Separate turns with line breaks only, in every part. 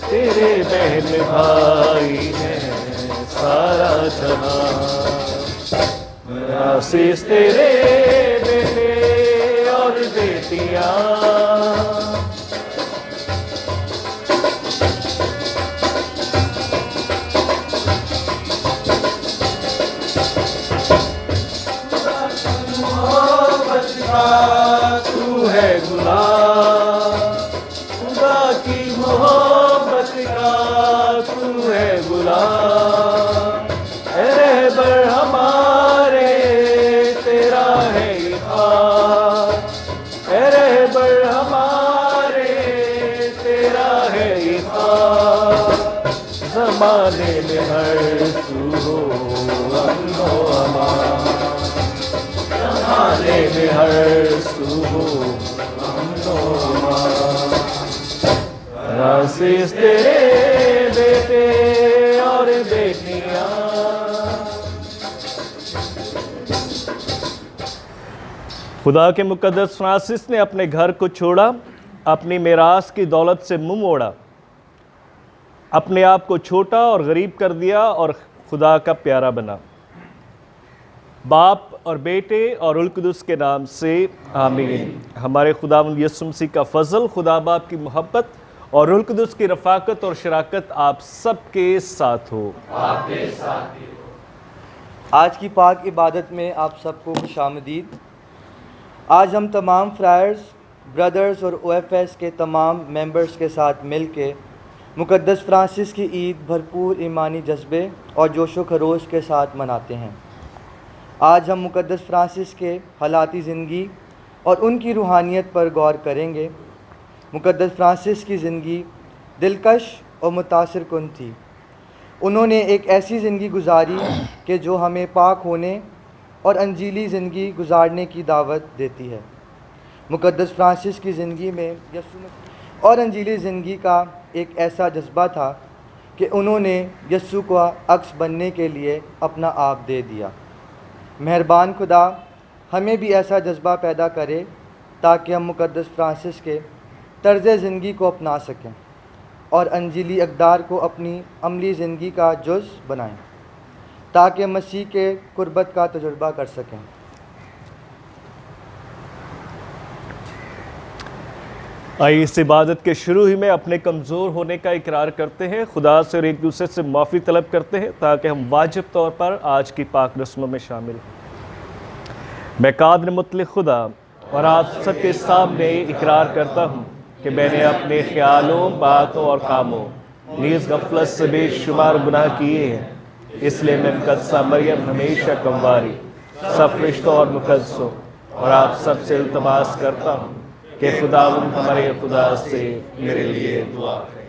तेरे बहन भाई है सारा जहां। आशीष तेरे बेटे और बेटियां, तू है गुलाम, खुदा की मोहब्बत का तू है गुलाम। रहबर हमारे तेरा है इक़ाब, रहबर हमारे तेरा है इक़ाब। ज़माने में हर सू हो अमन व अमान, ज़माने में हर सू हो अमन व अमान। आशीष तेरे बेटे और बेटियां। खुदा के मुकद्दस फ्रांसिस ने अपने घर को छोड़ा, अपनी मिरास की दौलत से मुंह मोड़ा, अपने आप को छोटा और गरीब कर दिया और खुदा का प्यारा बना। बाप और बेटे और रुल कुदुस के नाम से आमीन। हमारे खुदावंद यीशु मसीह का फजल, खुदा बाप की मोहब्बत और रुल कुदुस की रफ़ाकत और शराकत आप सबके साथ हो।
आपके साथ भी हो। आज की पाक इबादत में आप सबको खुशामदीद। आज हम तमाम फ्रायर्स, ब्रदर्स और OFS के तमाम मेंबर्स के साथ मिल के मुकद्दस फ्रांसिस की ईद भरपूर ईमानी जज्बे और जोशो खरोश के साथ मनाते हैं। आज हम मुकद्दस फ्रांसिस के हालाती ज़िंदगी और उनकी रूहानियत पर गौर करेंगे। मुकद्दस फ्रांसिस की ज़िंदगी दिलकश और मुतासिर कुन थी। उन्होंने एक ऐसी ज़िंदगी गुजारी कि जो हमें पाक होने और अंजीली ज़िंदगी गुजारने की दावत देती है। मुकद्दस फ्रांसिस की ज़िंदगी में यीशु मसीह और अंजीली ज़िंदगी का एक ऐसा जज्बा था कि उन्होंने यीशु का अक्स बनने के लिए अपना आप दे दिया। मेहरबान खुदा हमें भी ऐसा जज्बा पैदा करे ताकि हम मुकद्दस फ्रांसिस के तर्ज़ ज़िंदगी को अपना सकें और अंजीली अक़दार को अपनी अमली ज़िंदगी का जुज़ बनाएं ताकि मसीह के कुर्बत का तजुर्बा कर सकें।
आइए इस इबादत के शुरू ही में अपने कमज़ोर होने का इकरार करते हैं, खुदा से और एक दूसरे से माफ़ी तलब करते हैं ताकि हम वाजिब तौर पर आज की पाक रस्मों में शामिल हों। मैं कादिर मुतलक खुदा और आप सबके सामने इकरार करता हूँ कि मैंने अपने ख्यालों, बातों और कामों नीज़ गफलत से बेशुमार गुनाह किए हैं। इसलिए मैं मुकद्दसा मरियम हमेशा कमवारी, सब फरिश्तों और मुकद्दसों और आप सबसे इल्तमास करता हूँ कि खुदावंद हमारे खुदा से मेरे लिए दुआ करें।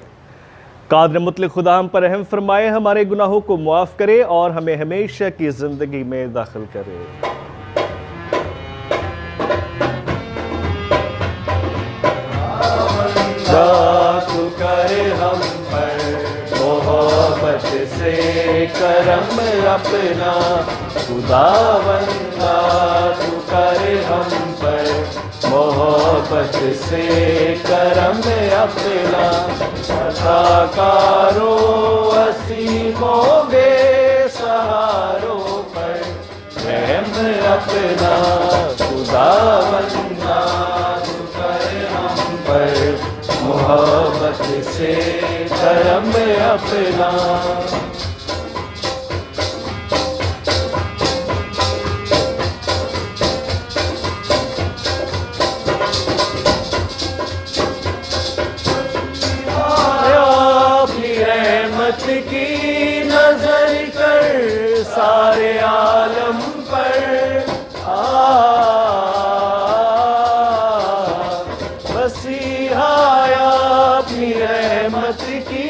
कादिर मुतलक खुदा हम पर रहम फरमाए, हमारे गुनाहों को मुआफ़ करे और हमें हमेशा की ज़िंदगी में दाखिल करे। तू करे हम पर मोहब्बत से करम अपना, खुदावंदा तू करे हम पर मोहब्बत से करम अपना। अताकारो असीमों बेसहारों पर रहम अपना, खुदावंदा तू करे हम पर मोहब्बत से करम अपना। अपनी रहमत की नजर कर सारे आलम पर अपनी रहमत की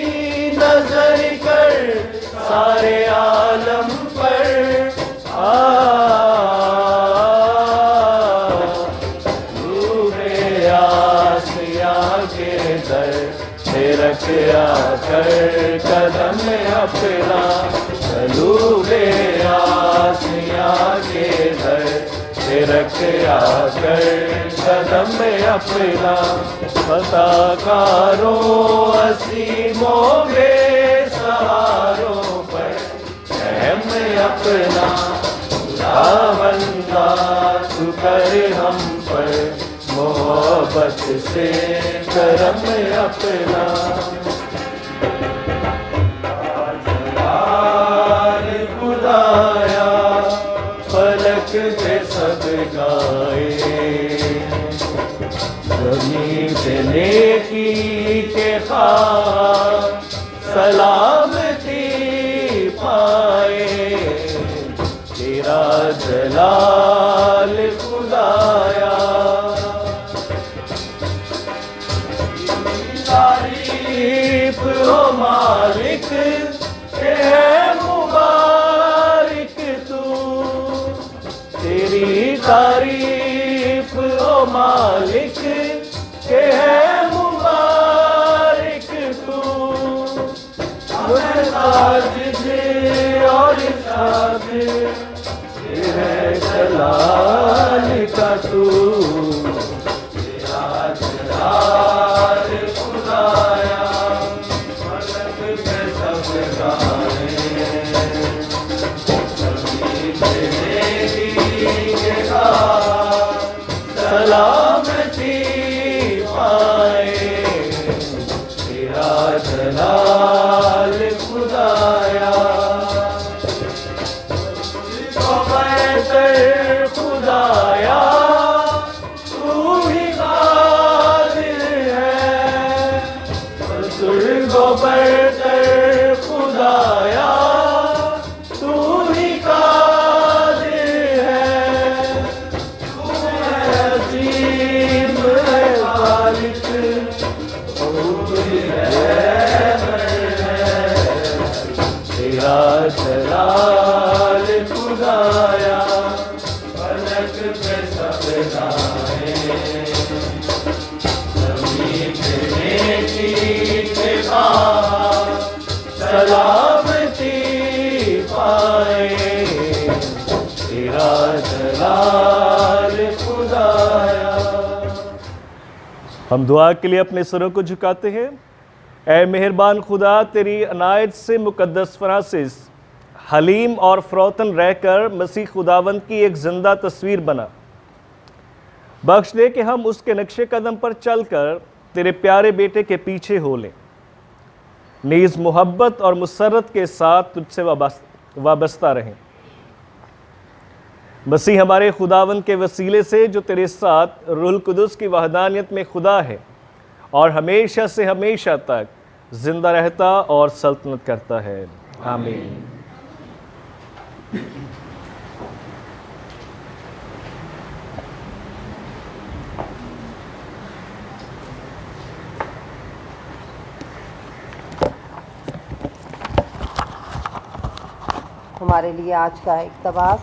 नजर कर सारे आलम पर रूहे आसिया के दर रख आकर कदम अपना, रूहे आसिया के दर रख आकर कदम में अपना, फताकारों असीमों बेसहारों पर रहम अपना। खुदावंदा तू कर हम पर मोहब्बत से करम अपना। खुदाया फलक पे सब गाए, ज़मीन पे नेकी के खां सलामती पाए। तेरा जलाल खुदाया, तारीफ हो मालिक के है मुबारक तू। तेरी तारीफ हो मालिक के है मुबारक तू। साजिद और साजिद है जलाल का तू। तेरा जलाल खुदाया फलक पे सब गाए, ज़मीन पे नेकी के खां सलामती पाए। तेरा जलाल खुदाया, खुदाया तू ही कादिर है। बुजुर्गों पर खुदाया तू ही कादिर है। तू है अजीम है खालिक, तेरा जलाल खुदाया फलक पे सब गाए, ज़मीन पे नेकी के खां सलामती पाए। तेरा जलाल खुदाया। हम दुआ के लिए अपने सरों को झुकाते हैं। ऐ मेहरबान खुदा, तेरी अनायत से मुकद्दस फ्रांसिस हलीम और फ़रौतन रहकर मसीह खुदावंद की एक ज़िंदा तस्वीर बना। बख्श दे कि हम उसके नक्शे कदम पर चलकर तेरे प्यारे बेटे के पीछे हो लें, नीज़ मोहब्बत और मुसर्रत के साथ तुझसे वाबस्ता रहें। मसीह हमारे खुदावंद के वसीले से जो तेरे साथ रूहुल कुदुस की वहदानियत में खुदा है और हमेशा से हमेशा तक जिंदा रहता और सल्तनत करता है। आमीन।
हमारे लिए आज का इक़्तिबास।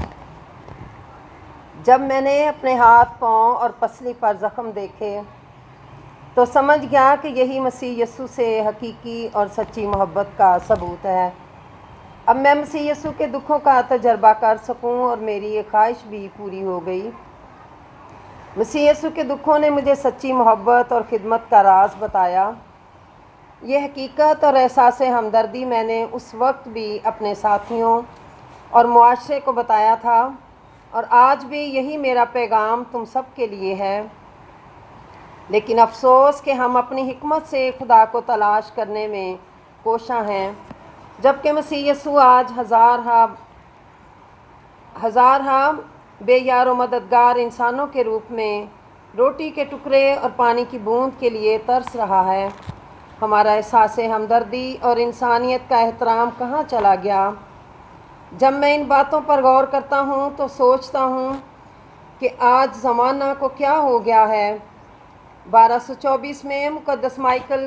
जब मैंने अपने हाथ, पाँव और पसली पर ज़ख्म देखे तो समझ गया कि यही मसीह यस्सु से हकीकी और सच्ची मोहब्बत का सबूत है। अब मैं मसीह यस्सु के दुखों का तजर्बा कर सकूं और मेरी ये ख्वाहिश भी पूरी हो गई। मसीह यस्सु के दुखों ने मुझे सच्ची मोहब्बत और ख़िदमत का राज बताया। ये हकीकत और एहसास हमदर्दी मैंने उस वक्त भी अपने साथियों और मुआशरे को बताया था, और आज भी यही मेरा पैगाम तुम सब के लिए है। लेकिन अफसोस कि हम अपनी हिकमत से खुदा को तलाश करने में कोशां हैं, जबकि मसीह यस्सु आज हज़ार बेयार मददगार इंसानों के रूप में रोटी के टुकड़े और पानी की बूंद के लिए तरस रहा है। हमारा एहसास हमदर्दी और इंसानियत का एहतराम कहाँ चला गया? जब मैं इन बातों पर गौर करता हूँ तो सोचता हूँ कि आज ज़माना को क्या हो गया है। 1224 में मुक़द्दस माइकल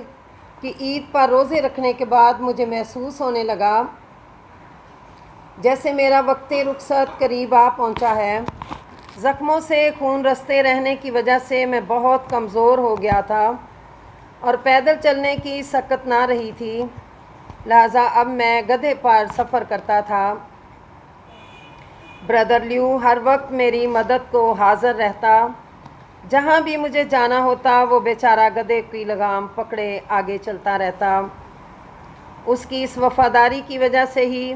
की ईद पर रोज़े रखने के बाद मुझे महसूस होने लगा जैसे मेरा वक्त रुखसत करीब आ पहुँचा है। ज़ख्मों से खून रसते रहने की वजह से मैं बहुत कमज़ोर हो गया था और पैदल चलने की सकत ना रही थी, लिहाजा अब मैं गधे पर सफ़र करता था। ब्रदर ल्यू हर वक्त मेरी मदद को हाज़िर रहता। जहाँ भी मुझे जाना होता वो बेचारा गधे की लगाम पकड़े आगे चलता रहता। उसकी इस वफ़ादारी की वजह से ही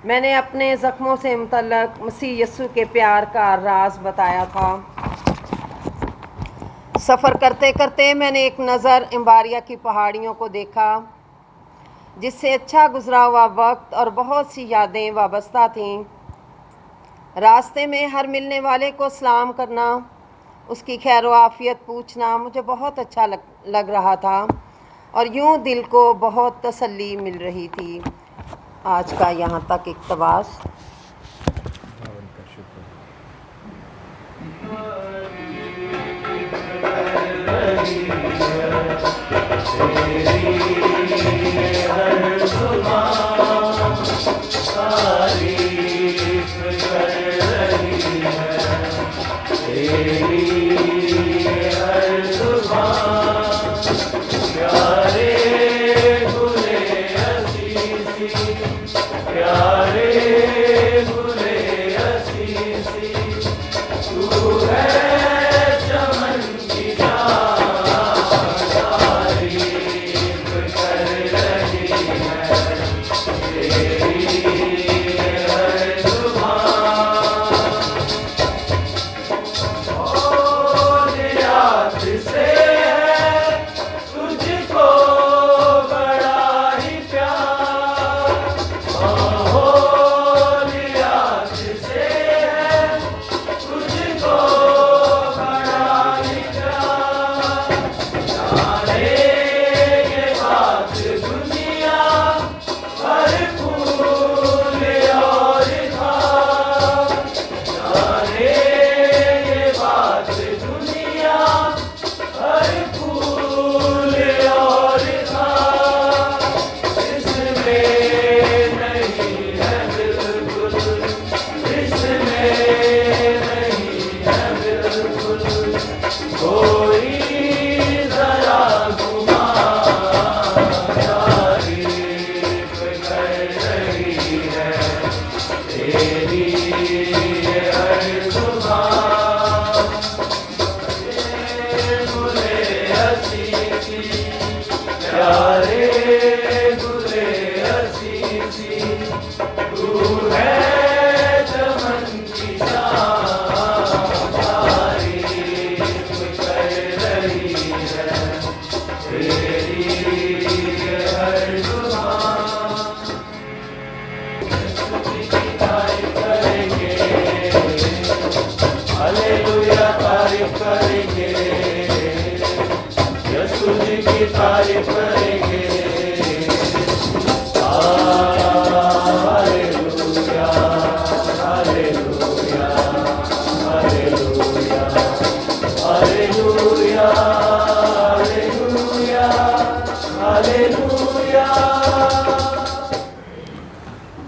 मैंने अपने ज़ख्मों से मुतल्लक़ मसीह यस्सु के प्यार का राज बताया था। सफ़र करते करते मैंने एक नज़र एम्बारिया की पहाड़ियों को देखा, जिससे अच्छा गुजरा हुआ वक्त और बहुत सी यादें वाबस्ता थीं। रास्ते में हर मिलने वाले को सलाम करना, उसकी खैर आफियत पूछना मुझे बहुत अच्छा लग रहा था और यूं दिल को बहुत तसल्ली मिल रही थी। आज का यहाँ तक इक़्तिबास।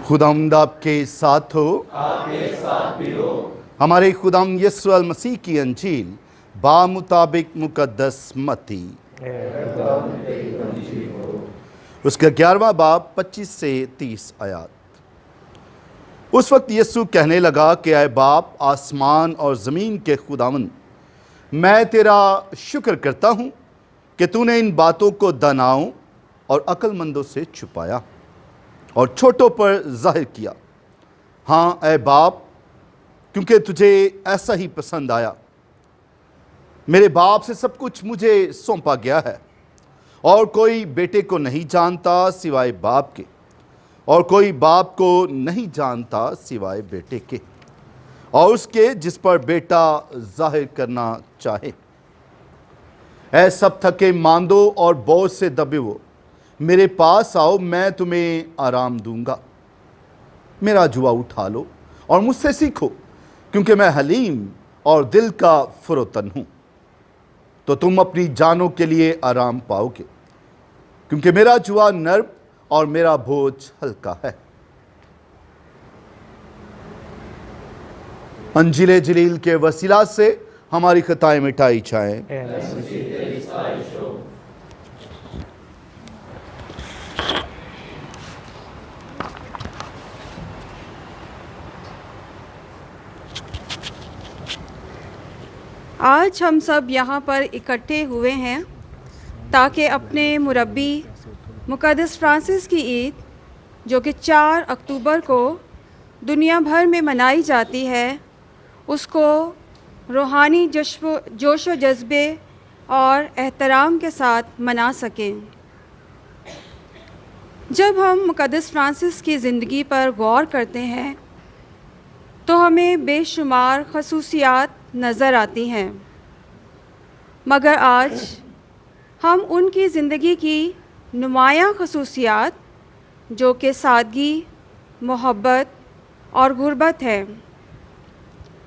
खुदावंद आपके साथ हो,
आपके साथ भी हो।
हमारे खुदावंद यीशु अल मसीह की अंजील बामुताबिक मुकद्दस मत्ती उसका 11वां बाब 25 से 30 आयात। उस वक्त यीशु कहने लगा कि ऐ बाप, आसमान और ज़मीन के खुदावंद, मैं तेरा शुक्र करता हूँ कि तूने इन बातों को दानाओं और अक्लमंदों से छुपाया और छोटों पर जाहिर किया। हाँ ऐ बाप, क्योंकि तुझे ऐसा ही पसंद आया। मेरे बाप से सब कुछ मुझे सौंपा गया है और कोई बेटे को नहीं जानता सिवाय बाप के, और कोई बाप को नहीं जानता सिवाय बेटे के और उसके जिस पर बेटा जाहिर करना चाहे। ऐ सब थके मांदो और बोझ से दबे हो, मेरे पास आओ, मैं तुम्हें आराम दूंगा। मेरा जुआ उठा लो और मुझसे सीखो, क्योंकि मैं हलीम और दिल का फरोतन हूँ, तो तुम अपनी जानों के लिए आराम पाओगे, क्योंकि मेरा जुआ नर्म और मेरा बोझ हल्का है। अंजिले जलील के वसीला से हमारी खताएं मिटाई जाएं।
आज हम सब यहाँ पर इकट्ठे हुए हैं ताकि अपने मुरब्बी मुक़द्दस फ्रांसिस की ईद, जो कि 4 अक्टूबर को दुनिया भर में मनाई जाती है, उसको रूहानी जोश व जज्बे और एहतराम के साथ मना सकें। जब हम मुक़द्दस फ्रांसिस की ज़िंदगी पर गौर करते हैं तो हमें बेशुमार खसूसियात नज़र आती हैं, मगर आज हम उनकी ज़िंदगी की नुमायाँ खसूसियात, जो कि सादगी, मोहब्बत और गुरबत है,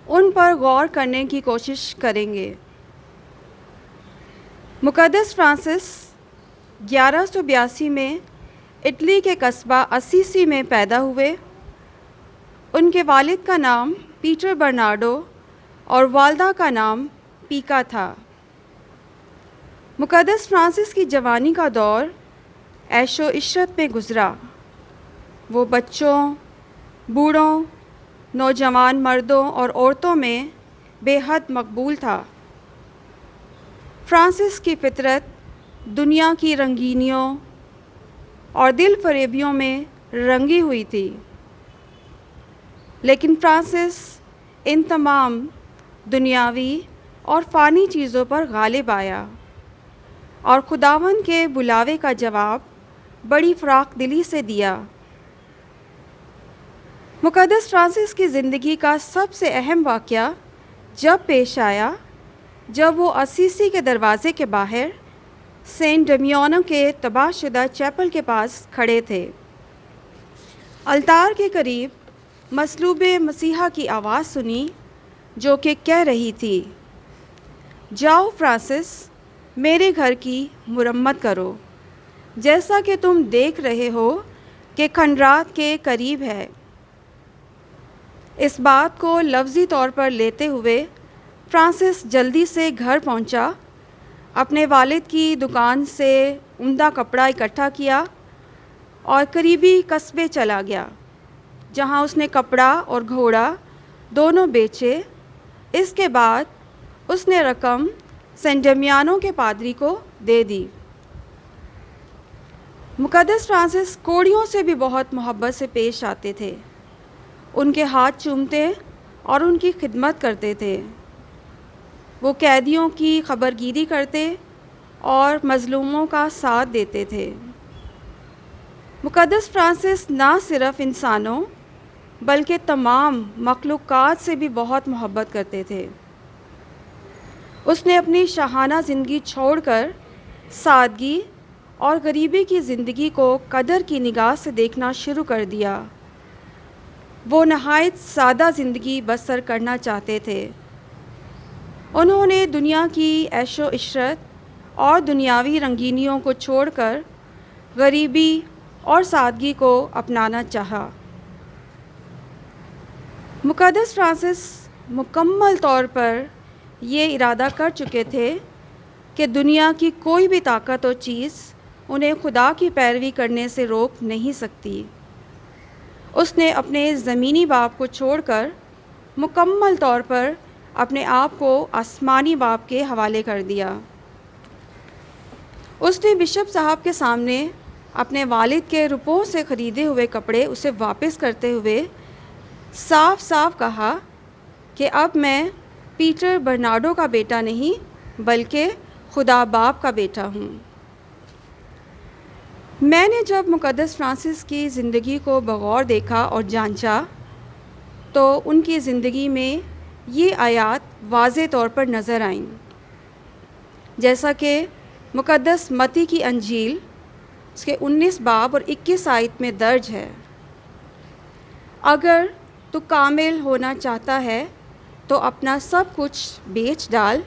उन पर गौर करने की कोशिश करेंगे। मुक़द्दस फ्रांसिस 1182 में इटली के कस्बा असीसी में पैदा हुए। उनके वालिद का नाम पीटर बर्नार्डो और वालदा का नाम पीका था। मुक़द्दस फ्रांसिस की जवानी का दौर ऐशो इशरत में गुज़रा। वो बच्चों, बूढ़ों, नौजवान मर्दों और औरतों में बेहद मकबूल था। फ्रांसिस की फ़ितरत दुनिया की रंगीनियों और दिल फरेबियों में रंगी हुई थी, लेकिन फ्रांसिस इन तमाम दुनियावी और फ़ानी चीज़ों पर गालिब आया और खुदावंद के बुलावे का जवाब बड़ी फ़राख दिली से दिया। मुक़द्दस फ्रांसिस की ज़िंदगी का सबसे अहम वाक़या जब पेश आया जब वो असीसी के दरवाज़े के बाहर सेंट डमियानो के तबाहशुदा चैपल के पास खड़े थे। अलतार के करीब मसलूबे मसीहा की आवाज़ सुनी, जो कि कह रही थी, जाओ फ्रांसिस, मेरे घर की मुरम्मत करो, जैसा कि तुम देख रहे हो कि खंडरात के करीब है। इस बात को लफ्ज़ी तौर पर लेते हुए फ्रांसिस जल्दी से घर पहुंचा, अपने वालिद की दुकान से उम्दा कपड़ा इकट्ठा किया और करीबी कस्बे चला गया, जहां उसने कपड़ा और घोड़ा दोनों बेचे। इसके बाद उसने रकम सेंट डमियानो के पादरी को दे दी। मुक़द्दस फ्रांसिस कोड़ियों से भी बहुत मोहब्बत से पेश आते थे, उनके हाथ चूमते और उनकी खिदमत करते थे। वो कैदियों की खबरगिरी करते और मज़लूमों का साथ देते थे। मुक़द्दस फ्रांसिस ना सिर्फ़ इंसानों बल्कि तमाम मखलूक़ात से भी बहुत मोहब्बत करते थे। उसने अपनी शाहाना ज़िंदगी छोड़कर सादगी और गरीबी की ज़िंदगी को कदर की निगाह से देखना शुरू कर दिया। वो नहायत सादा ज़िंदगी बसर करना चाहते थे। उन्होंने दुनिया की ऐशो इशरत और दुनियावी रंगीनियों को छोड़कर गरीबी और सादगी को अपनाना चाहा। मुक़द्दस फ्रांसिस मुकम्मल तौर पर ये इरादा कर चुके थे कि दुनिया की कोई भी ताकत और चीज़ उन्हें खुदा की पैरवी करने से रोक नहीं सकती। उसने अपने ज़मीनी बाप को छोड़कर मुकम्मल तौर पर अपने आप को आसमानी बाप के हवाले कर दिया। उसने बिशप साहब के सामने अपने वालिद के रुपयों से ख़रीदे हुए कपड़े उसे वापस करते हुए साफ साफ कहा कि अब मैं पीटर बर्नार्डो का बेटा नहीं बल्कि खुदा बाप का बेटा हूँ। मैंने जब मुक़द्दस फ्रांसिस की ज़िंदगी को बगौर देखा और जांचा तो उनकी ज़िंदगी में ये आयात वाज़े तौर पर नज़र आईं, जैसा कि मुक़द्दस मत्ती की अंजील उसके 19 बाब और 21 आयत में दर्ज है, अगर तू कामिल होना चाहता है तो अपना सब कुछ बेच डाल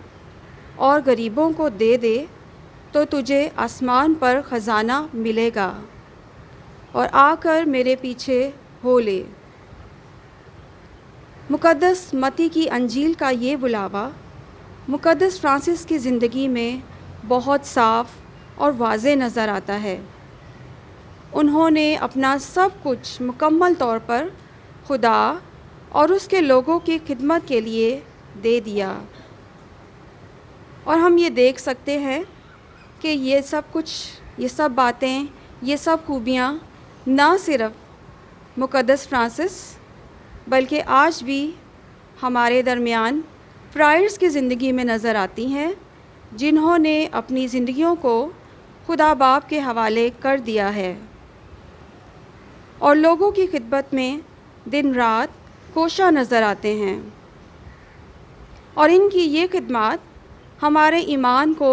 और गरीबों को दे दे, तो तुझे आसमान पर ख़जाना मिलेगा और आकर मेरे पीछे हो ले। मुक़द्दस मत्ती की अंजील का ये बुलावा मुक़द्दस फ्रांसिस की ज़िंदगी में बहुत साफ़ और वाज़े नज़र आता है। उन्होंने अपना सब कुछ मुकम्मल तौर पर खुदा और उसके लोगों की खिदमत के लिए दे दिया। और हम ये देख सकते हैं कि ये सब बातें, ये सब खूबियाँ ना सिर्फ मुक़द्दस फ्रांसिस बल्कि आज भी हमारे दरमियान फ्रायर्स की ज़िंदगी में नज़र आती हैं, जिन्होंने अपनी ज़िंदगियों को खुदा बाप के हवाले कर दिया है और लोगों की खिदमत में दिन रात कोशा नज़र आते हैं। और इनकी ये खिदमत हमारे ईमान को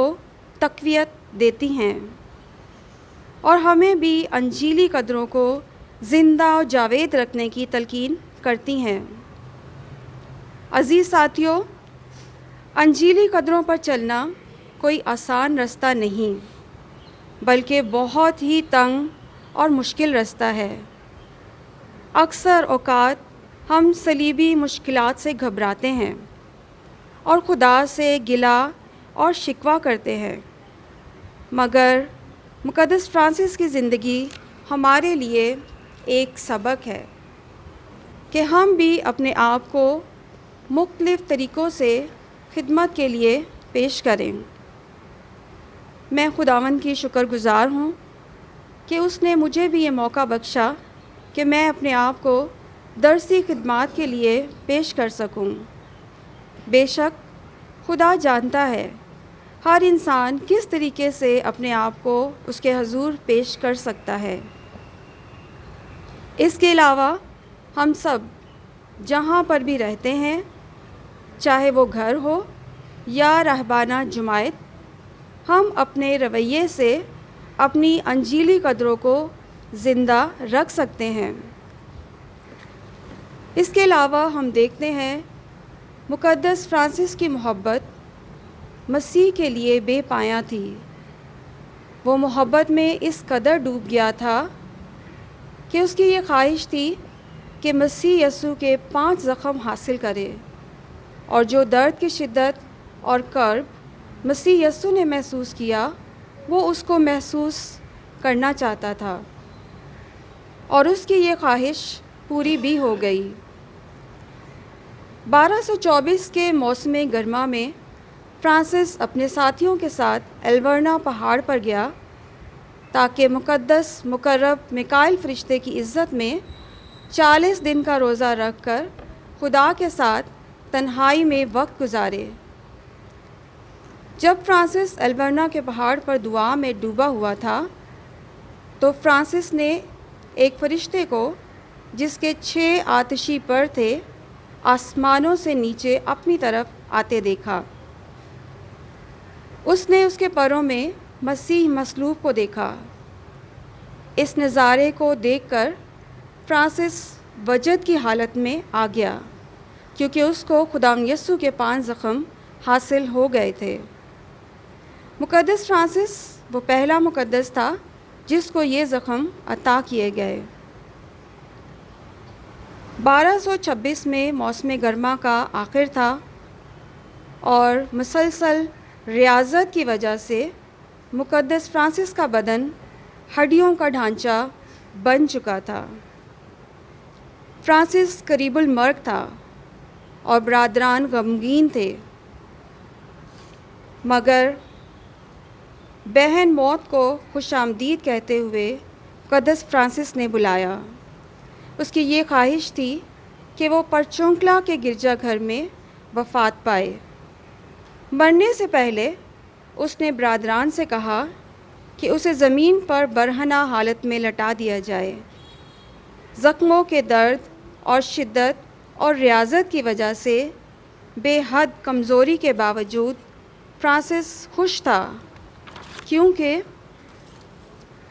तक़वियत देती हैं और हमें भी अंजीली कदरों को ज़िंदा और जावेद रखने की तलकीन करती हैं। अज़ीज़ साथियों, अंजीली कदरों पर चलना कोई आसान रास्ता नहीं, बल्कि बहुत ही तंग और मुश्किल रास्ता है। अक्सर औक़ात हम सलीबी मुश्किलात से घबराते हैं और खुदा से गिला और शिकवा करते हैं, मगर मुक़द्दस फ्रांसिस की ज़िंदगी हमारे लिए एक सबक है कि हम भी अपने आप को मुख्तलिफ़ तरीक़ों से खिदमत के लिए पेश करें। मैं खुदावंद की शुक्रगुज़ार हूँ कि उसने मुझे भी ये मौका बख्शा कि मैं अपने आप को दरसी खिदमत के लिए पेश कर सकूँ। बेशक खुदा जानता है हर इंसान किस तरीके से अपने आप को उसके हजूर पेश कर सकता है। इसके अलावा हम सब जहाँ पर भी रहते हैं, चाहे वो घर हो या रहबाना जुमायत, हम अपने रवैये से अपनी अंजीली कदरों को ज़िंदा रख सकते हैं। इसके अलावा हम देखते हैं मुक़द्दस फ्रांसिस की मोहब्बत मसीह के लिए बेपाया थी। वो मोहब्बत में इस कदर डूब गया था कि उसकी ये ख्वाहिश थी कि मसीह यसू के 5 ज़ख्म हासिल करे और जो दर्द की शिद्दत और कर्ब मसीह यसू ने महसूस किया, वो उसको महसूस करना चाहता था और उसकी ये ख्वाहिश पूरी भी हो गई। 1224 के मौसम गर्मा में फ्रांसिस अपने साथियों के साथ एल्बर्ना पहाड़ पर गया ताकि मुक़द्दस मुकर्रब मिकाइल फ़रिश्ते की इज़्ज़त में 40 दिन का रोज़ा रख कर खुदा के साथ तन्हाई में वक्त गुजारे। जब फ्रांसिस एल्बर्ना के पहाड़ पर दुआ में डूबा हुआ था तो फ्रांसिस ने एक फ़रिश्ते को, जिसके 6 आतिशी पर थे, आसमानों से नीचे अपनी तरफ आते देखा। उसने उसके परों में मसीह मसलूब को देखा। इस नज़ारे को देखकर फ्रांसिस वजद की हालत में आ गया, क्योंकि उसको खुदावंद यसू के 5 ज़ख्म हासिल हो गए थे। मुक़द्दस फ्रांसिस वो पहला मुक़द्दस था जिसको ये ज़ख्म अता किए गए। 1226 में मौसम गर्मा का आखिर था और मुसलसल रियाज़त की वजह से मुक़द्दस फ्रांसिस का बदन हड्डियों का ढांचा बन चुका था। फ्रांसिस करीबुल मर्ग था और बरादरान गमगीन थे, मगर बहन मौत को खुशामदीद कहते हुए मुक़द्दस फ्रांसिस ने बुलाया। उसकी ये ख्वाहिश थी कि वो परचोंकला के गिरजाघर में वफ़ात पाए। मरने से पहले उसने बरादरान से कहा कि उसे ज़मीन पर बरहना हालत में लटा दिया जाए। ज़ख्मों के दर्द और शिद्दत और रियाज़त की वजह से बेहद कमज़ोरी के बावजूद फ्रांसिस खुश था, क्योंकि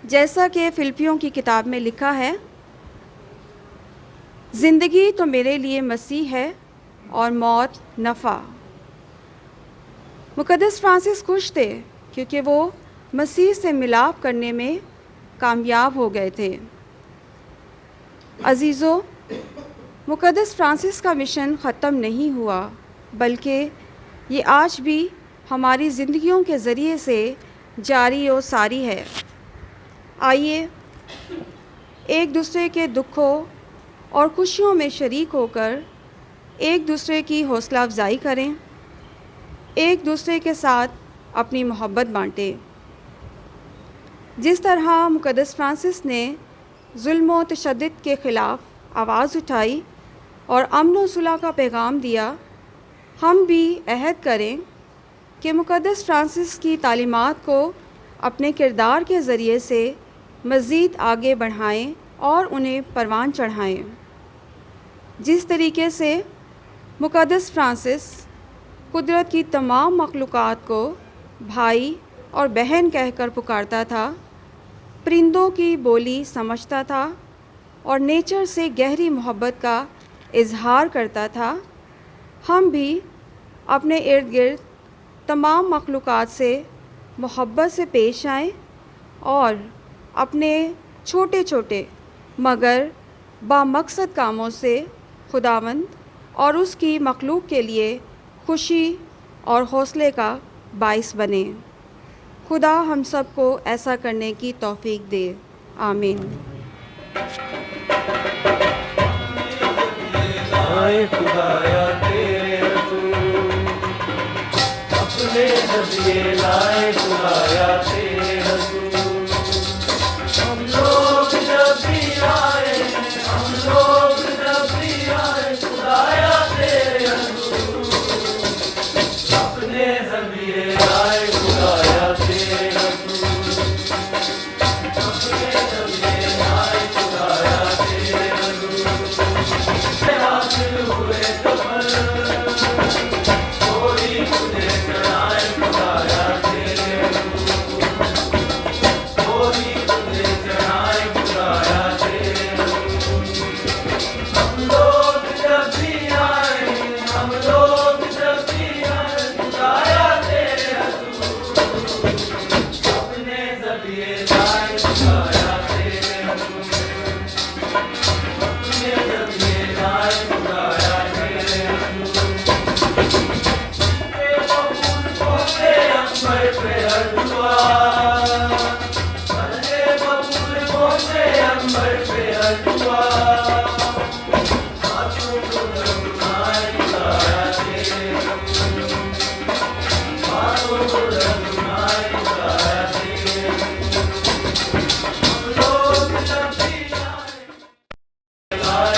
जैसा कि फ़िलिपियों की किताब में लिखा है, ज़िंदगी तो मेरे लिए मसीह है और मौत नफ़ा। मुक़द्दस फ्रांसिस खुश थे क्योंकि वो मसीह से मिलाप करने में कामयाब हो गए थे। अज़ीज़ों, मुक़द्दस फ्रांसिस का मिशन ख़त्म नहीं हुआ, बल्कि ये आज भी हमारी ज़िंदगियों के ज़रिए से जारी और सारी है। आइए एक दूसरे के दुखों और खुशियों में शरीक होकर एक दूसरे की हौसला अफजाई करें। एक दूसरे के साथ अपनी मोहब्बत बांटें। जिस तरह मुक़द्दस फ्रांसिस ने जुल्म व तशद्दुद के ख़िलाफ़ आवाज़ उठाई और अमन व सुलह का पैगाम दिया, हम भी अहद करें कि मुक़द्दस फ्रांसिस की तालीमात को अपने किरदार के ज़रिए से मज़ीद आगे बढ़ाएं और उन्हें परवान चढ़ाएं। जिस तरीके से मुक़द्दस फ्रांसिस कुदरत की तमाम मखलूक़ात को भाई और बहन कहकर पुकारता था, परिंदों की बोली समझता था और नेचर से गहरी मोहब्बत का इजहार करता था, हम भी अपने इर्द गिर्द तमाम मखलूक़ात से मोहब्बत से पेश आएँ और अपने छोटे छोटे मगर बामकसद कामों से खुदावंद और उसकी मखलूक के लिए खुशी और हौसले का बाइस बने। खुदा हम सब को ऐसा करने की तौफीक दे। आमीन।
आए खुदाया तेरे रसूल, अपने नज़रिए लाए खुदाया तेरे रसूल। हम लोग जब भी आए, हम लोग जब भी आए खुदाया तेरे रसूल, अपने नज़रिए लाए खुदाया तेरे रसूल, अपने नज़रिए लाए खुदाया तेरे रसूल। हासिल हुए तो कोई तुझे चढ़ाए खुदाया तेरे रसूल, कोई तुझे चढ़ाए खुदाया तेरे रसूल। हम लोग जब भी आए, हम लोग जब भी आए खुदाया तेरे रसूल, अपने ज़रिए लाए खुदाया तेरे रसूल, अपने ज़रिए लाए खुदाया तेरे रसूल। बबूल पहुँचे अंबर पे हर दुआ, बंदे बबूल पहुँचे अंबर पे हर दुआ। आंसू को गुनगुनाए खुदाया तेरे रसूल, आंसू को गुनगुनाए खुदाया तेरे रसूल। हम लोग जब भी आए लाए खुदाया तेरे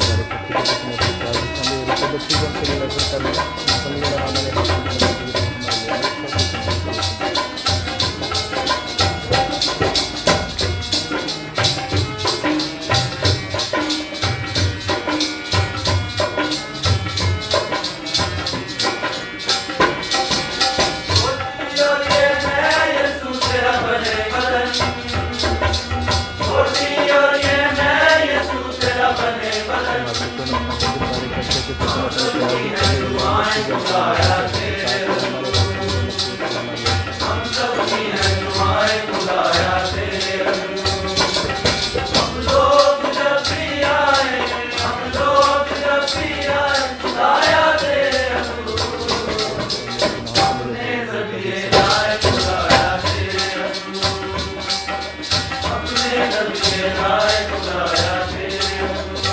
रसूल। और ये मैं यीशु तेरा बने बदन, और ये मैं यीशु तेरा बने बदन। दुआएं खुदाया तेरे रसूल, हम सबकी हैं दुआएं खुदाया तेरे रसूल। हम लोग जब भी आए, हम लोग जब भी आए खुदाया तेरे रसूल, अपने ज़रिए लाए खुदाया तेरे रसूल, अपने ज़रिए लाए खुदाया तेरे रसूल।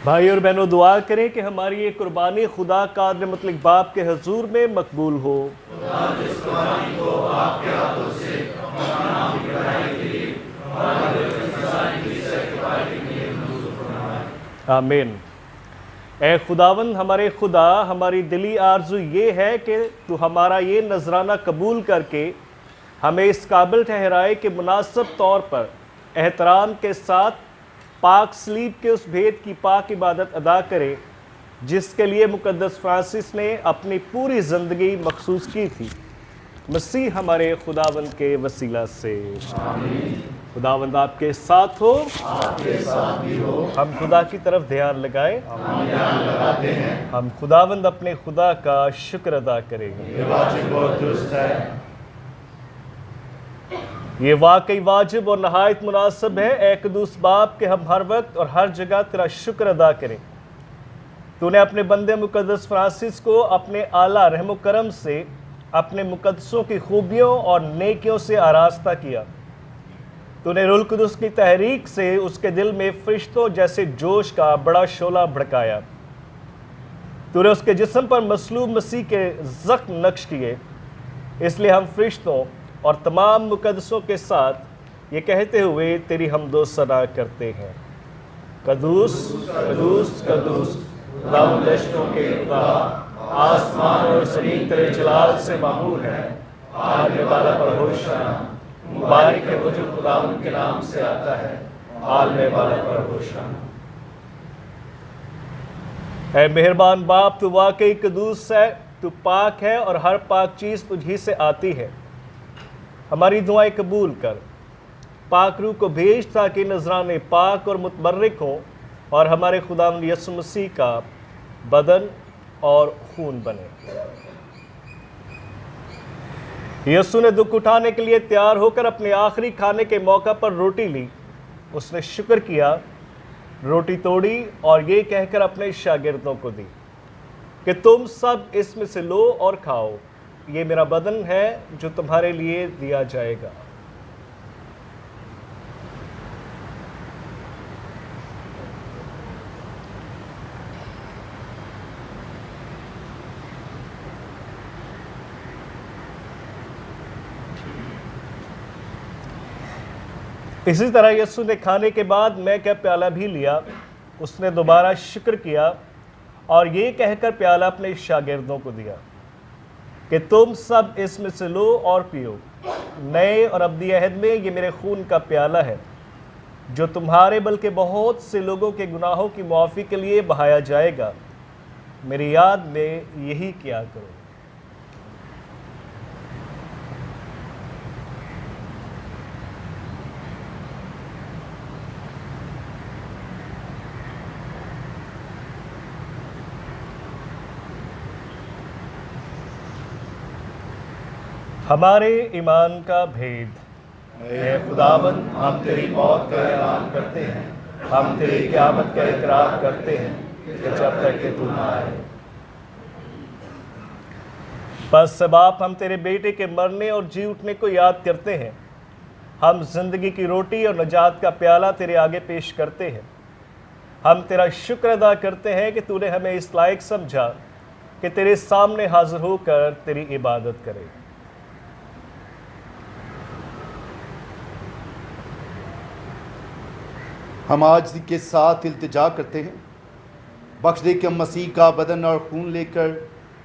भाई और बहनों, दुआ करें कि हमारी ये कुर्बानी खुदा कादिर मुतलक बाप के हजूर में मकबूल हो। आमीन। ए खुदावंद हमारे खुदा, हमारी दिली आरजू ये है कि तू हमारा ये नजराना कबूल करके हमें इस काबिल ठहराए कि मुनासिब तौर पर एहतराम के साथ पाक सलीब के उस भेद की पाक इबादत अदा करें जिसके लिए मुक़द्दस फ्रांसिस ने अपनी पूरी ज़िंदगी मखसूस की थी। मसीह हमारे खुदावंद के वसीला से। खुदावंद आपके साथ हो, आपके साथ भी हो। हम खुदा की तरफ ध्यान लगाएं। हम ध्यान लगाते हैं। हम खुदावंद अपने खुदा का शुक्र अदा करेंगे।
ये वाजिब और दुरुस्त है।
ये वाकई वाजिब और नहायत मुनासिब है ए क़ुद्दूस बाप के हम हर वक्त और हर जगह तेरा शुक्र अदा करें। तूने अपने बंदे मुक़द्दस फ्रांसिस को अपने आला रहम करम से अपने मुक़द्दसों की खूबियों और नेकियों से आरास्ता किया। तूने रूह कुदुस की तहरीक से उसके दिल में फरिश्तों जैसे जोश का बड़ा शोला भड़काया। तूने उसके जिस्म पर मसलूब मसीह के जख्म नक्श किए। इसलिए हम फरिश्तों और तमाम मुकद्दसों के साथ ये कहते हुए तेरी हमदो सना करते हैं, कदूस कदूस कदूस खुदावंद लश्करों के खुदा, आसमान और ज़मीन तेरे जलाल से मामूर है। आने वाला पर होशाना, मुबारक है वो जो खुदावंद के नाम से आता है। आने वाला पर होशाना। ऐ मेहरबान बाप, तू वाकई कदूस है, तू पाक है और हर पाक चीज़ तुझी से आती है। हमारी दुआएं कबूल कर, पाक रूह को भेज ताकि नजराने पाक और मुतबर्रिक हों और हमारे खुदावंद यीशु मसीह का बदन और खून बने। यीशु ने दुख उठाने के लिए तैयार होकर अपने आखिरी खाने के मौका पर रोटी ली। उसने शुक्र किया, रोटी तोड़ी और ये कहकर अपने शागिर्दों को दी कि तुम सब इसमें से लो और खाओ, ये मेरा बदन है जो तुम्हारे लिए दिया जाएगा। इसी तरह यीशु ने खाने के बाद मैं का प्याला भी लिया। उसने दोबारा शुक्र किया और ये कहकर प्याला अपने शागिर्दों को दिया कि तुम सब इसमें से लो और पियो। नए और अब्दी अहद में ये मेरे खून का प्याला है जो तुम्हारे बल्कि बहुत से लोगों के गुनाहों की मुआफ़ी के लिए बहाया जाएगा। मेरी याद में यही किया करो। हमारे ईमान का भेद। ऐ खुदावंद, हम तेरी मौत का ऐलान करते हैं, हम तेरी क़यामत का इकरार करते हैं कि जब तक कि तू न आए। बस बाप, हम तेरे बेटे के मरने और जी उठने को याद करते हैं। हम जिंदगी की रोटी और नजात का प्याला तेरे आगे पेश करते हैं। हम तेरा शुक्र अदा करते हैं कि तूने हमें इस लायक समझा कि तेरे सामने हाजिर होकर तेरी इबादत करें।
हम आज के साथ इल्तिजा करते हैं, बख्श दे कि हम मसीह का बदन और खून लेकर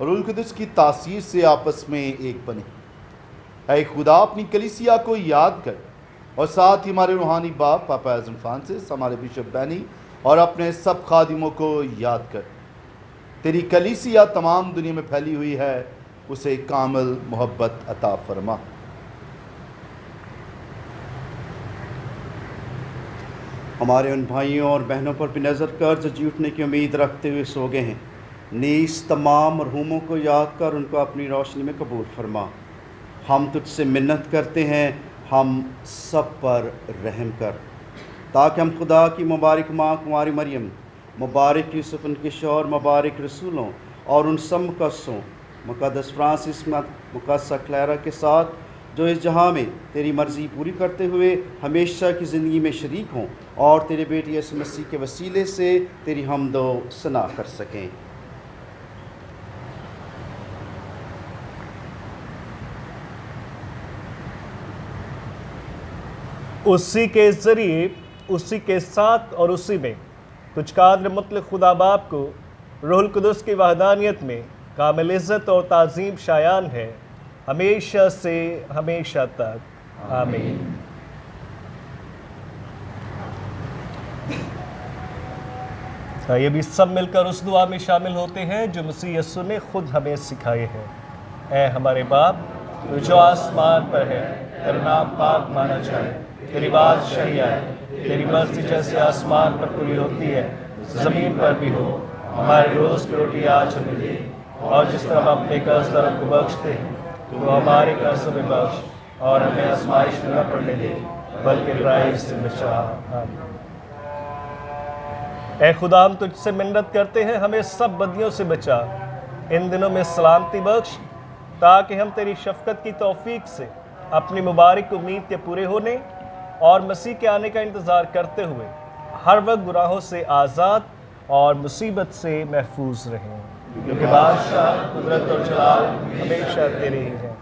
और रूह कुदस की तासीर से आपस में एक बने। ऐ खुदा, अपनी कलीसिया को याद कर और साथ ही हमारे रूहानी बाप पापा आज़म फ्रांसिस, हमारे बिशप बैनी और अपने सब खादिमों को याद कर। तेरी कलीसिया तमाम दुनिया में फैली हुई है, उसे कामिल मोहब्बत अता फरमा।
हमारे उन भाइयों और बहनों पर भी नज़र कर जो जी उठने की उम्मीद रखते हुए सो गए हैं। नीस तमाम मरहूमों को याद कर उनको अपनी रोशनी में कबूल फरमा। हम तुझसे मिन्नत करते हैं, हम सब पर रहम कर, ताकि हम खुदा की मुबारक माँ कुंवारी मरियम, मुबारक यूसुफ उनके शौहर, मुबारक रसूलों और उन सब मुकद्दसों, मुकद्दस फ्रांसिस, मुकद्दस क्लैरा के साथ जो इस जहाँ में तेरी मर्ज़ी पूरी करते हुए हमेशा की ज़िंदगी में शरीक हों और तेरे बेटे यीशु मसीह के वसीले से तेरी हमदो सना कर सकें।
उसी के ज़रिए, उसी के साथ और उसी में तुझ कादिर मुतलक खुदा बाप को रूहुल कुदस की वहदानियत में कामिल इज़्ज़त और ताज़ीम शायान है, हमेशा से हमेशा तक। आमीन। ये भी सब मिलकर उस दुआ में शामिल होते हैं जो मसीह यीशु ने खुद हमें सिखाए हैं। ऐ हमारे बाप, तू जो आसमान पर है, तेरा नाम पाक माना जाए, तेरी बादशाही आए, तेरी मर्जी जैसे आसमान पर पूरी होती है ज़मीन पर भी हो। हमारी रोज़ की रोटी आज हमें दे, और जिस तरह हम अपने कर्जदारों को बख्शते हैं, तो हमारे कर्ज में बख्श, और हमें आजमाइश में न पड़ने दे, बल्कि बुराई से बचा। आमीन। ऐ खुदा, हम तुझसे मिन्नत करते हैं, हमें सब बदियों से बचा, इन दिनों में सलामती बख्श, ताकि हम तेरी शफ़क़त की तौफ़ीक से अपनी मुबारक उम्मीद के पूरे होने और मसीह के आने का इंतज़ार करते हुए हर वक्त गुनाहों से आज़ाद और मुसीबत से महफूज रहें, क्योंकि बादशाह, कुदरत और जलाल हमेशा तेरे ही हैं।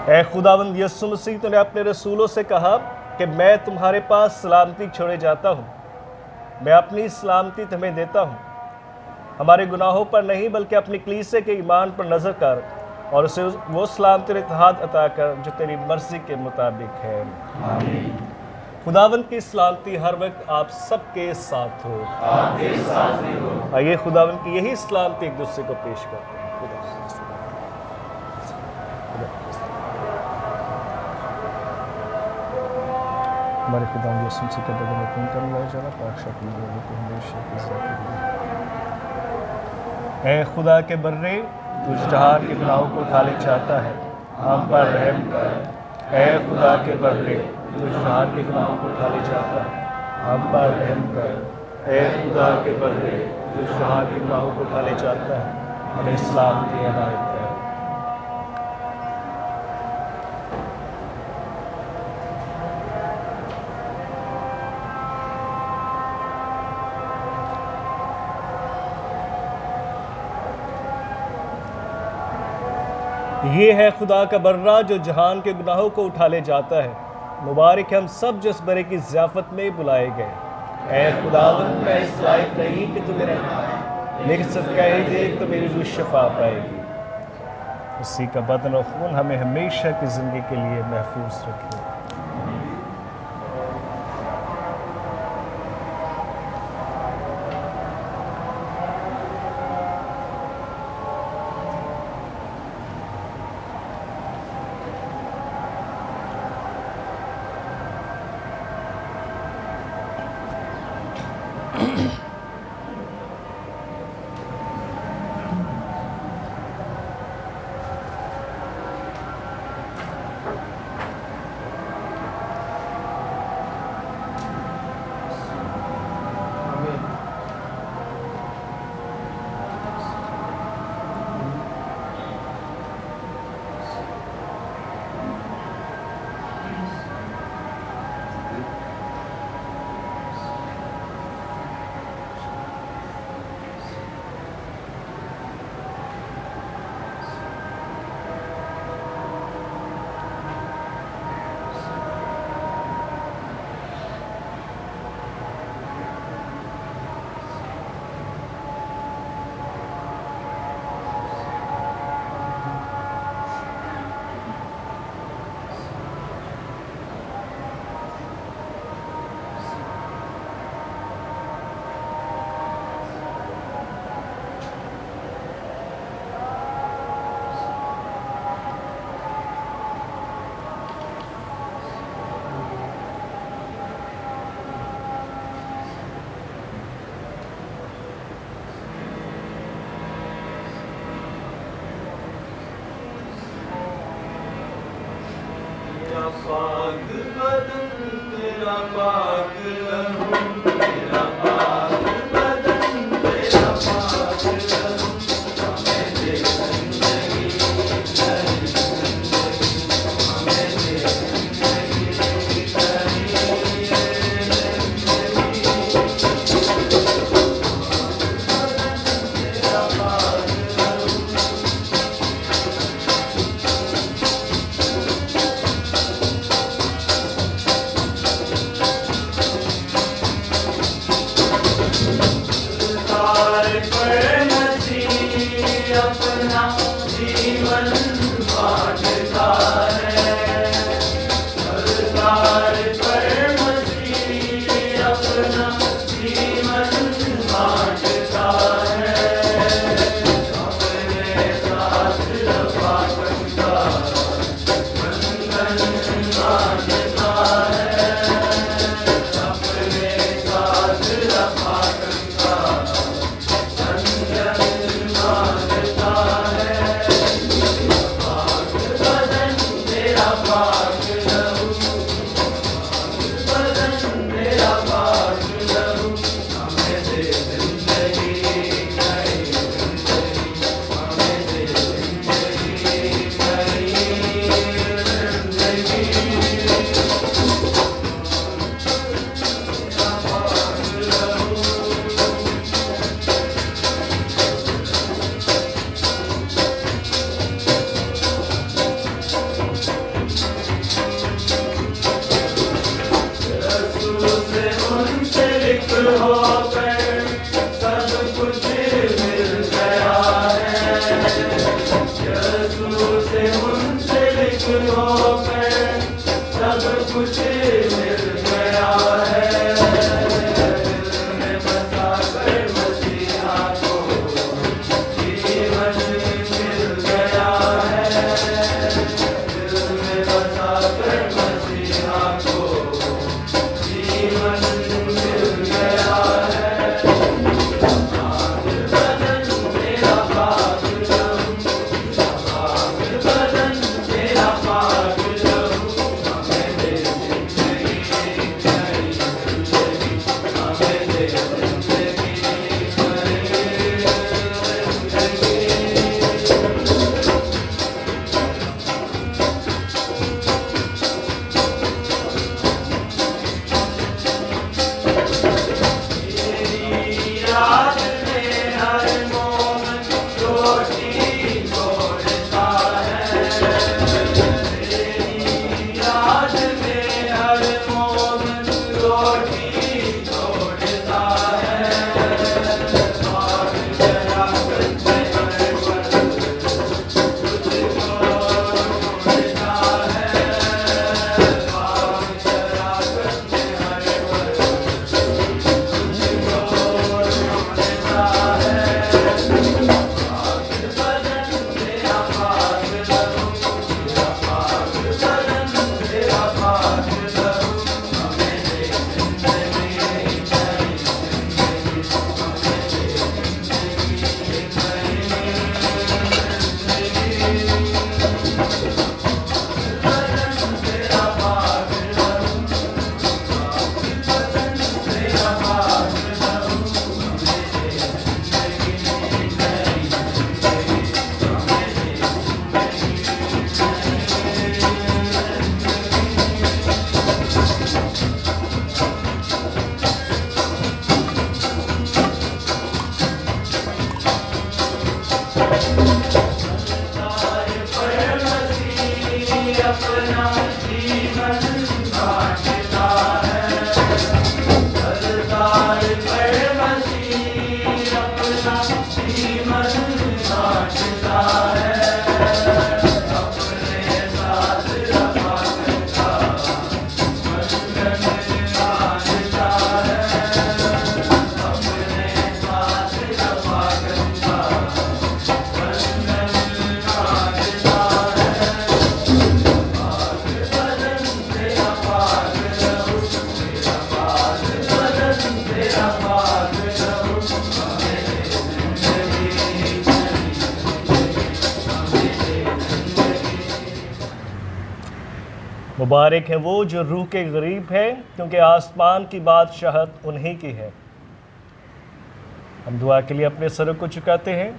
ऐ खुदावंद यीशु मसीह, तूने अपने रसूलों से कहा कि मैं तुम्हारे पास सलामती छोड़े जाता हूँ, मैं अपनी सलामती तुम्हें देता हूँ। हमारे गुनाहों पर नहीं बल्कि अपनी कलीसिया के ईमान पर नज़र कर और उसे वो सलामती और इत्तेहाद अता कर जो तेरी मर्जी के मुताबिक है। आमीन। खुदावंद की सलामती हर वक्त आप सबके साथ हो।
आपके साथ भी हो।
आइए खुदावंद की यही सलामती एक दूसरे को पेश करते हैं। हमारे खुदावंद यीशु मसीह के बदले में खून करने वाले जाना पाक शक्ति को हमेशा की ज़िंदगी दे। ऐ खुदा के बर्रे, तुझ जहान के गुनाहों को उठा ले चाहता है, हम पर रहम कर। ऐ खुदा के बर्रे, तुझ जहान के गुनाहों को उठा ले चाहता है, हम पर रहम कर। ऐ खुदा के बर्रे, तुझ जहान के गुनाहों को उठा ले चाहता है, हमें सलामती अनायत कर। ये है खुदा का बर्रा जो जहान के गुनाहों को उठा ले जाता है। मुबारक हम सब जो इस बरे की ज़ियाफ़त में बुलाए गए। ऐ खुदावंद, मैं इस लायक नहीं कि तू मेरे लेकिन सदका ही देख तो मेरी रूह शफा पाएगी। उसी का बदन और खून हमें हमेशा की ज़िंदगी के लिए महफूज रखे।
पाक बदन तेरा पाक लहू, तेरा पाक बदन तेरा पाक लहू, हमें दे जिंदगी, तेरी जिंदगी, हमें दे जिंदगी, तेरा पाक लहू।
मुबारक है वो जो रूह के गरीब है, क्योंकि आसमान की बादशाहत उन्हीं की है। हम दुआ के लिए अपने सरों को झुकाते हैं।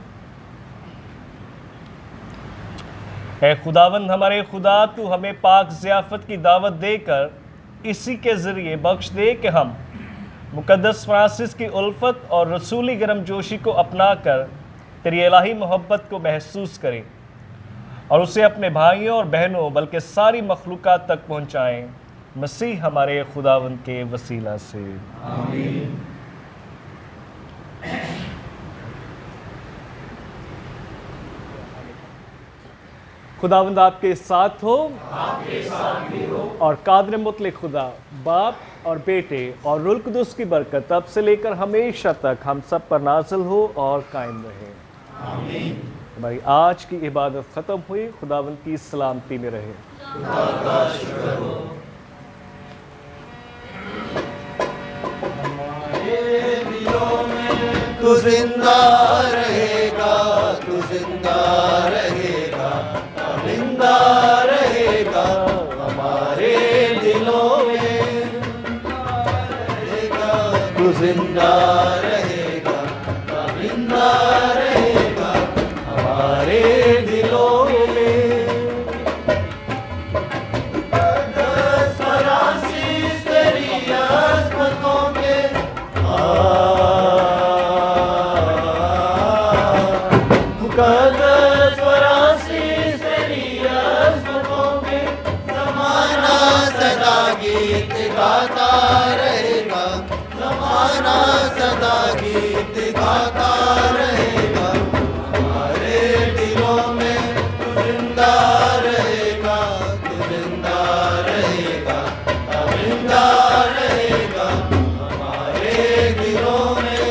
ऐ खुदावंद हमारे खुदा, तू हमें पाक ज़ियाफ़त की दावत देकर इसी के ज़रिए बख्श दे कि हम मुक़द्दस फ्रांसिस की उल्फत और रसूली गर्मजोशी को अपना कर तेरी इलाही मोहब्बत को महसूस करें और उसे अपने भाइयों और बहनों बल्कि सारी मखलूक़ात तक पहुँचाएँ, मसीह हमारे खुदावंद के वसीला से। आमीन। खुदावंद आपके साथ हो, आपके साथ भी हो, और कादिर मुतलक खुदा बाप और बेटे और रूह कुदुस की बरकत अब से लेकर हमेशा तक हम सब पर नाज़िल हो और कायम रहे। आमीन। हमारी आज की इबादत ख़त्म हुई। खुदावंद की सलामती में रहे। खुदा का शुक्र हो।
हमारे दिलों में तू जिंदा रहेगा, तू जिंदा रहेगा, जिंदा रहेगा हमारे दिलों में, तू जिंदा रहेगा, जिंदा रहेगा हमारे दिलों में। मुक़द्दस फ्रांसिस तेरी अज़मतों के मुक़द्दस फ्रांसिस तेरी अज़मतों के ज़माना सदा गीत गाता रहेगा, ज़माना सदा गीत गाता रहेगा हमारे दिलों में, तू जिंदा रहेगा, तू जिंदा रहेगा, जिंदा रहेगा हमारे दिलों में।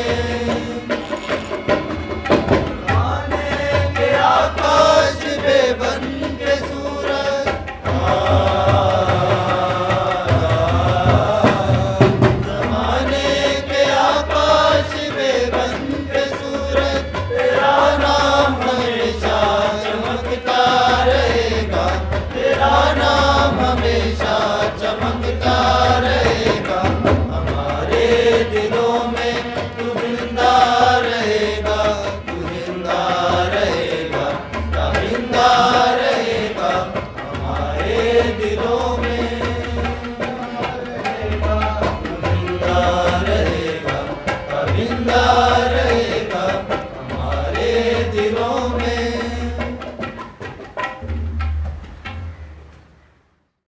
ज़माने के आकाश पे बन के सूरज, ज़माने के आकाश पे बन के सूरज, तेरा नाम हमेशा चमकता रहेगा, तेरा नाम हमेशा चमकता रहेगा हमारे दिलों में, तू जिंदा रहेगा, तू जिंदा रहेगा, जिंदा रहेगा हमारे दिलों में, रहेगा, तू जिंदा रहेगा, जिंदा